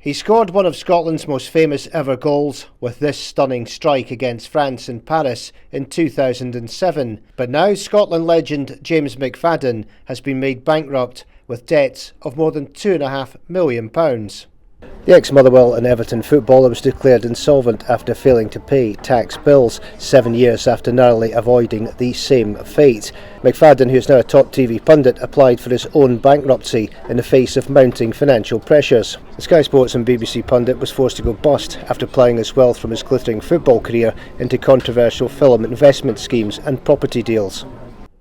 He scored one of Scotland's most famous ever goals with this stunning strike against France in Paris in 2007. But now Scotland legend James McFadden has been made bankrupt with debts of more than £2.5 million. The ex-Motherwell and Everton footballer was declared insolvent after failing to pay tax bills 7 years after narrowly avoiding the same fate. McFadden, who is now a top TV pundit, applied for his own bankruptcy in the face of mounting financial pressures. The Sky Sports and BBC pundit was forced to go bust after ploughing his wealth from his glittering football career into controversial film investment schemes and property deals.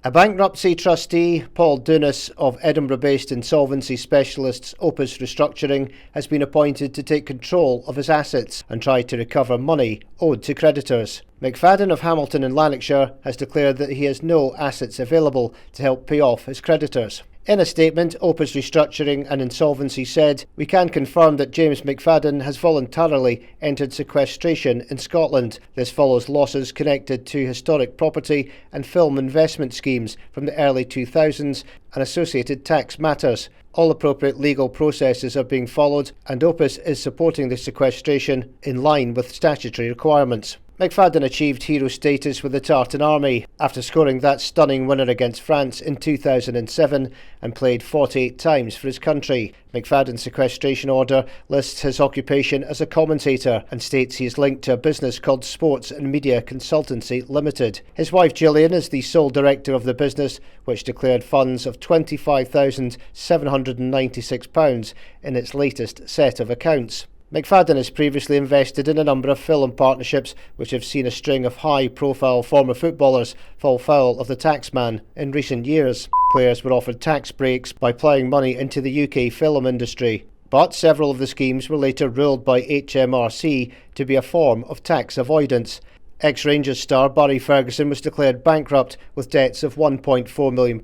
A bankruptcy trustee, Paul Dunas of Edinburgh-based insolvency specialists Opus Restructuring, has been appointed to take control of his assets and try to recover money owed to creditors. McFadden of Hamilton in Lanarkshire has declared that he has no assets available to help pay off his creditors. In a statement, Opus Restructuring and Insolvency said, "We can confirm that James McFadden has voluntarily entered sequestration in Scotland. This follows losses connected to historic property and film investment schemes from the early 2000s and associated tax matters. All appropriate legal processes are being followed and Opus is supporting the sequestration in line with statutory requirements." McFadden achieved hero status with the Tartan Army after scoring that stunning winner against France in 2007 and played 48 times for his country. McFadden's sequestration order lists his occupation as a commentator and states he is linked to a business called Sports and Media Consultancy Limited. His wife Gillian is the sole director of the business, which declared funds of £25,796 in its latest set of accounts. McFadden has previously invested in a number of film partnerships which have seen a string of high-profile former footballers fall foul of the taxman in recent years. Players were offered tax breaks by ploughing money into the UK film industry, but several of the schemes were later ruled by HMRC to be a form of tax avoidance. Ex-Rangers star Barry Ferguson was declared bankrupt with debts of £1.4 million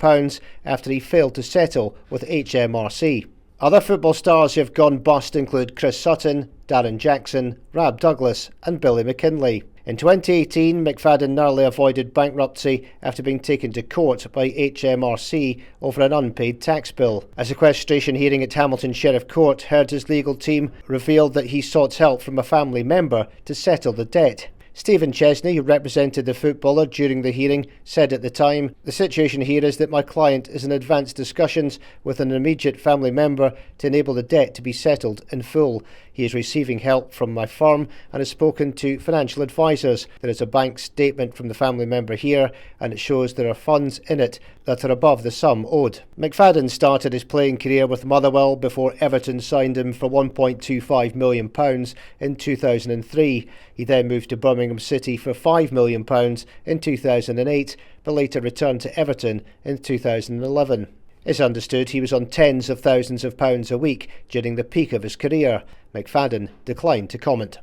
after he failed to settle with HMRC. Other football stars who have gone bust include Chris Sutton, Darren Jackson, Rab Douglas and Billy McKinlay. In 2018, McFadden narrowly avoided bankruptcy after being taken to court by HMRC over an unpaid tax bill. A sequestration hearing at Hamilton Sheriff Court heard his legal team revealed that he sought help from a family member to settle the debt. Stephen Chesney, who represented the footballer during the hearing, said at the time, "The situation here is that my client is in advanced discussions with an immediate family member to enable the debt to be settled in full. He is receiving help from my firm and has spoken to financial advisors. There is a bank statement from the family member here and it shows there are funds in it that are above the sum owed." McFadden started his playing career with Motherwell before Everton signed him for £1.25 million in 2003. He then moved to Birmingham City for £5 million in 2008, but later returned to Everton in 2011. It's understood he was on tens of thousands of pounds a week during the peak of his career. McFadden declined to comment.